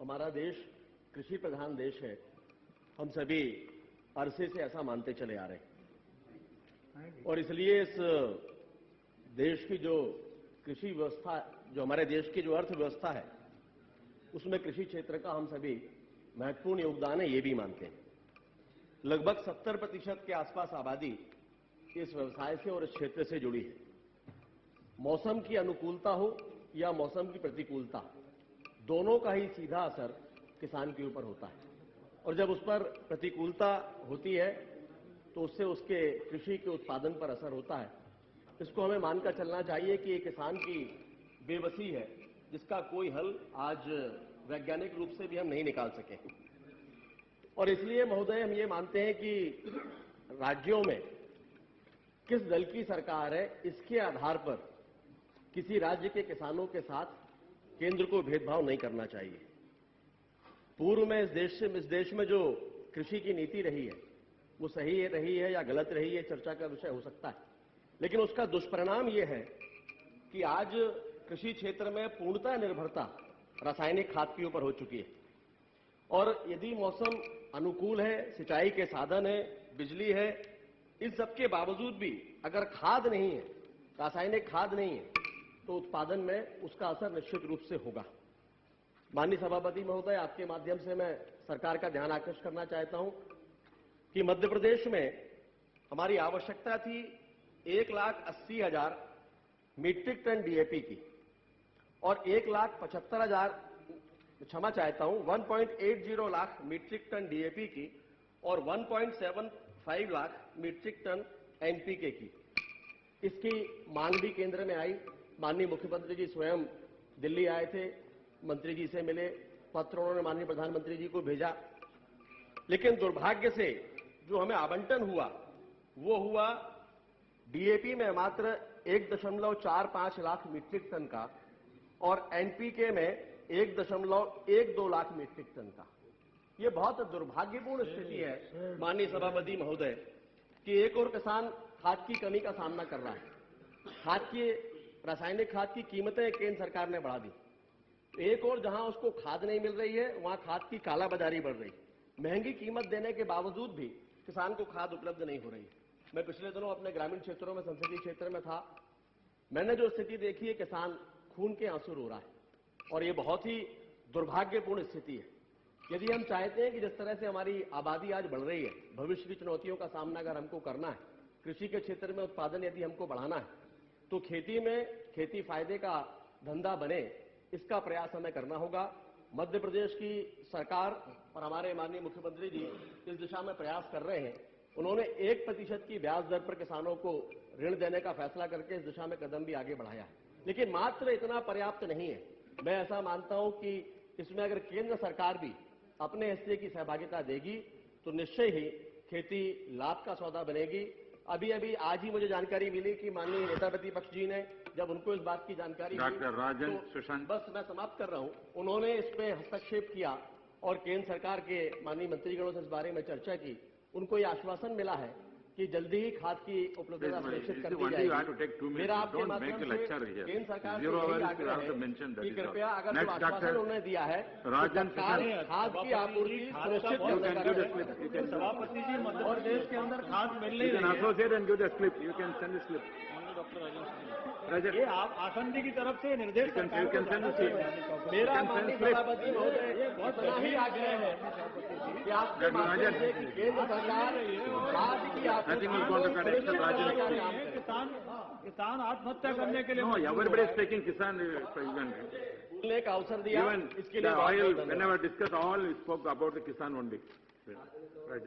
हमारा देश कृषि प्रधान देश है। हम सभी अरसे से ऐसा मानते चले आ रहे हैं और इसलिए इस देश की जो कृषि व्यवस्था, जो हमारे देश की जो अर्थव्यवस्था है, उसमें कृषि क्षेत्र का हम सभी महत्वपूर्ण योगदान है, ये भी मानते हैं। लगभग 70% के आसपास आबादी इस व्यवसाय से और इस क्षेत्र से जुड़ी है। मौसम की अनुकूलता हो या मौसम की प्रतिकूलता, दोनों का ही सीधा असर किसान के ऊपर होता है और जब उस पर प्रतिकूलता होती है तो उससे उसके कृषि के उत्पादन पर असर होता है। इसको हमें मानकर चलना चाहिए कि ये किसान की बेबसी है, जिसका कोई हल आज वैज्ञानिक रूप से भी हम नहीं निकाल सके। और इसलिए महोदय, हम ये मानते हैं कि राज्यों में किस दल की सरकार है, इसके आधार पर किसी राज्य के किसानों के साथ केंद्र को भेदभाव नहीं करना चाहिए। पूर्व में इस देश में जो कृषि की नीति रही है, वो सही रही है या गलत रही है, चर्चा का विषय हो सकता है, लेकिन उसका दुष्परिणाम यह है कि आज कृषि क्षेत्र में पूर्णतः निर्भरता रासायनिक खाद के ऊपर हो चुकी है। और यदि मौसम अनुकूल है, सिंचाई के साधन है, बिजली है, इस सब के बावजूद भी अगर खाद नहीं है, रासायनिक खाद नहीं है, तो उत्पादन में उसका असर निश्चित रूप से होगा। माननीय सभापति महोदय, आपके माध्यम से मैं सरकार का ध्यान आकर्षित करना चाहता हूं कि मध्य प्रदेश में हमारी आवश्यकता थी 1,80,000 मीट्रिक टन डीएपी की और 1,75,000, क्षमा चाहता हूं, 1.80 लाख मीट्रिक टन डीएपी की और 1.75 लाख मीट्रिक टन एनपीके की। इसकी मांग भी केंद्र में आई। माननीय मुख्यमंत्री जी स्वयं दिल्ली आए थे, मंत्री जी से मिले, पत्र उन्होंने माननीय प्रधानमंत्री जी को भेजा, लेकिन दुर्भाग्य से जो हमें आवंटन हुआ वो हुआ डीएपी में मात्र 1.45 लाख मीट्रिक टन का और एनपीके में 1.12 लाख मीट्रिक टन का। यह बहुत दुर्भाग्यपूर्ण स्थिति है माननीय सभापति महोदय कि एक और किसान खाद की कमी का सामना कर रहा है। रासायनिक खाद की कीमतें केंद्र सरकार ने बढ़ा दी, एक और जहां उसको खाद नहीं मिल रही है, वहां खाद की कालाबाजारी बढ़ रही। महंगी कीमत देने के बावजूद भी किसान को खाद उपलब्ध नहीं हो रही। मैं पिछले दिनों अपने ग्रामीण क्षेत्रों में, संसदीय क्षेत्र में था, मैंने जो स्थिति देखी है, किसान खून के आंसू रो रहा है और ये बहुत ही दुर्भाग्यपूर्ण स्थिति है। यदि हम चाहते हैं कि जिस तरह से हमारी आबादी आज बढ़ रही है, भविष्य की चुनौतियों का सामना अगर हमको करना है, कृषि के क्षेत्र में उत्पादन यदि हमको बढ़ाना है, तो खेती फायदे का धंधा बने, इसका प्रयास हमें करना होगा। मध्य प्रदेश की सरकार और हमारे माननीय मुख्यमंत्री जी इस दिशा में प्रयास कर रहे हैं। उन्होंने 1% की ब्याज दर पर किसानों को ऋण देने का फैसला करके इस दिशा में कदम भी आगे बढ़ाया है, लेकिन मात्र इतना पर्याप्त नहीं है। मैं ऐसा मानता हूं कि इसमें अगर केंद्र सरकार भी अपने हिस्से की सहभागिता देगी तो निश्चय ही खेती लाभ का सौदा बनेगी। अभी आज ही मुझे जानकारी मिली कि माननीय नेता प्रतिपक्ष जी ने, जब उनको इस बात की जानकारी मिली, डॉक्टर राजन तो सुशांत, बस मैं समाप्त कर रहा हूं, उन्होंने इसमें हस्तक्षेप किया और केंद्र सरकार के माननीय मंत्रीगणों से इस बारे में चर्चा की। उनको यह आश्वासन मिला है कि जल्दी ही खाद की उपलब्धता सुनिश्चित कर दी जाएगी। मेरा आपके माध्यम से केंद्र सरकार से यही आग्रह है कि कृपया अगर जो आश्वासन उन्होंने दिया है, खाद की आपूर्ति सुनिश्चित करने का सभापति जी, मध्य प्रदेश के अंदर खाद मिल नहीं रही है। ये आप आसंदी की तरफ से निर्देश मेरा माननीय सभापति महोदय इतना ही आग्रह है कि आपके माध्यम से केंद्र सरकार खाद की आपूर्ति किसान आत्महत्या करने के लिए बोलने का अवसर दिया, इसके लिए whenever discuss all, we spoke about the Kisan only. Right.